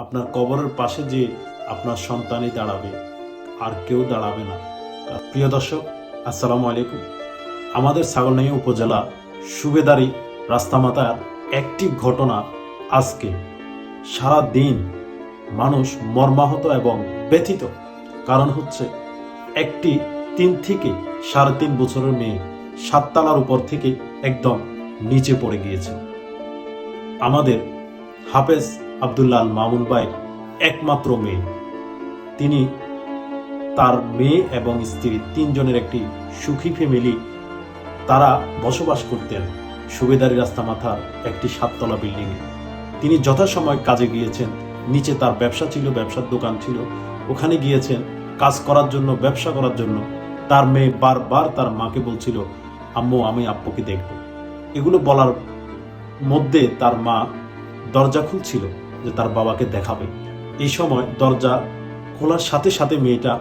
আপনার কবরের পাশে যে আপনার সন্তানই দাঁড়াবে, আর কেউ দাঁড়াবে না। প্রিয় দর্শক, আসসালামু আলাইকুম। আমাদের ছাগলনাইয়া উপজেলা সুবেদারি রাস্তামাতার একটি ঘটনা আজকে সারা দিন মানুষ মর্মাহত এবং ব্যথিত। কারণ হচ্ছে একটি 3 থেকে 3.5 বছরের মেয়ে 7 তলার উপর থেকে একদম নিচে পড়ে গিয়েছে। আমাদের হাফেজ আব্দুল্লাহ আল মামুন ভাই একমাত্র মেয়ে। তিনি তার মেয়ে এবং স্ত্রী 3 জনের একটি সুখী ফ্যামিলি। তারা বসবাস করতেন সুবেদারি রাস্তা মাথার একটি 7 তলা বিল্ডিংয়ে। তিনি যথাসময় কাজে গিয়েছেন। নিচে তার ব্যবসা ছিল, ব্যবসার দোকান ছিল, ওখানে গিয়েছেন কাজ করার জন্য, ব্যবসা করার জন্য। তার মেয়ে বারবার তার মাকে বলছিল, আম্মু আমি আব্বুকে দেখব। এগুলো বলার মধ্যে তার মা দরজা খুলছিল যে তার বাবাকে দেখাবে। এই সময় দরজা খোলার সাথে সাথে মেয়েটা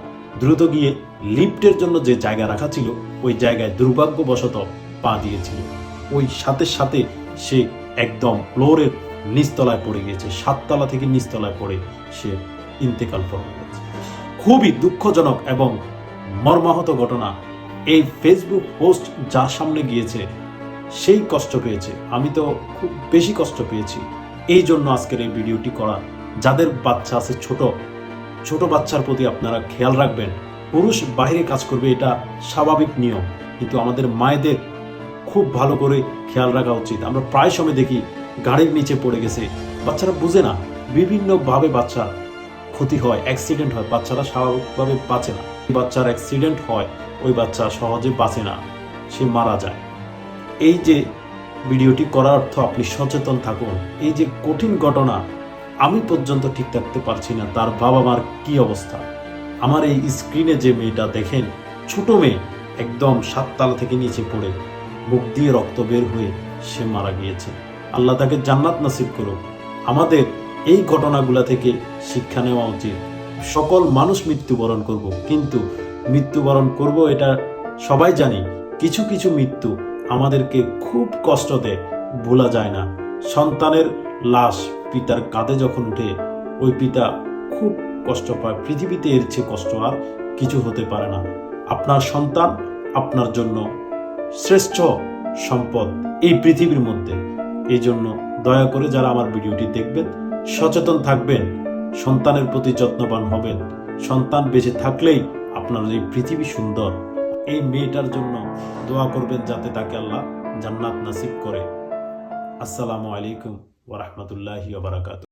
দ্রুত গিয়ে লিফটের জন্য যে জায়গা রাখা ছিল ওই জায়গায় দুর্ভাগ্যবশত পা দিয়েছিল। ওই সাথে সাথে সে একদম ফ্লোরের নিচতলায় পড়ে গিয়েছে। 7 তলা থেকে নিচতলায় পড়ে সে ইন্তেকাল করে গেছে। খুবই দুঃখজনক এবং মর্মাহত ঘটনা। এই ফেসবুক পোস্ট যার সামনে গিয়েছে সেই কষ্ট পেয়েছে। আমি তো খুব বেশি কষ্ট পেয়েছি। এই জন্য আজকের এই ভিডিওটি করা। যাদের বাচ্চা আছে, ছোট ছোট বাচ্চার প্রতি আপনারা খেয়াল রাখবেন। পুরুষ বাইরে কাজ করবে, এটা স্বাভাবিক নিয়ম, কিন্তু আমাদের মায়েদের খুব ভালো করে খেয়াল রাখা উচিত। আমরা প্রায় সময় দেখি গাড়ির নিচে পড়ে গেছে, বাচ্চারা বুঝে না, বিভিন্নভাবে বাচ্চা ক্ষতি হয়, অ্যাক্সিডেন্ট হয়, বাচ্চারা স্বাভাবিকভাবে বাঁচে না। বাচ্চার অ্যাক্সিডেন্ট হয়, ওই বাচ্চা সহজে বাঁচে না, সে মারা যায়। এই যে ভিডিওটি করার অর্থ আপনি সচেতন থাকুন। এই যে কঠিন ঘটনা, আমি পর্যন্ত ঠিক থাকতে পারছি না, তার বাবা মার কি অবস্থা। আমার এই স্ক্রিনে যে মেয়েটা দেখেন, ছোট মেয়ে, একদম 7 তলা থেকে নিচে পড়ে মুখ দিয়ে রক্ত বের হয়ে সে মারা গিয়েছে। আল্লাহ তাকে জান্নাত নসিব করুক। আমাদের এই ঘটনাগুলা থেকে শিক্ষা নেওয়া উচিত। সকল মানুষ মৃত্যুবরণ করব, কিন্তু মৃত্যুবরণ করব এটা সবাই জানি। কিছু কিছু মৃত্যু আমাদেরকে খুব কষ্ট দেয়, ভোলা যায় না। সন্তানের লাশ পিতার কাঁধে যখন উঠে, ওই পিতা খুব কষ্ট পায়। পৃথিবীতে এর চেয়ে কষ্ট আর কিছু হতে পারে না। আপনার সন্তান আপনার জন্য শ্রেষ্ঠ সম্পদ এই পৃথিবীর মধ্যে। এই জন্য দয়া করে যারা আমার ভিডিওটি দেখবেন সচেতন থাকবেন, সন্তানের প্রতি যত্নবান হবেন। সন্তান বেঁচে থাকলেই আপনার এই পৃথিবী সুন্দর। এই মেয়েটার জন্য দোয়া করবেন যাতে তাকে আল্লাহ জান্নাত নসিব করে। আসসালামু আলাইকুম ওয়া রাহমাতুল্লাহি ওয়া বারাকাতুহু।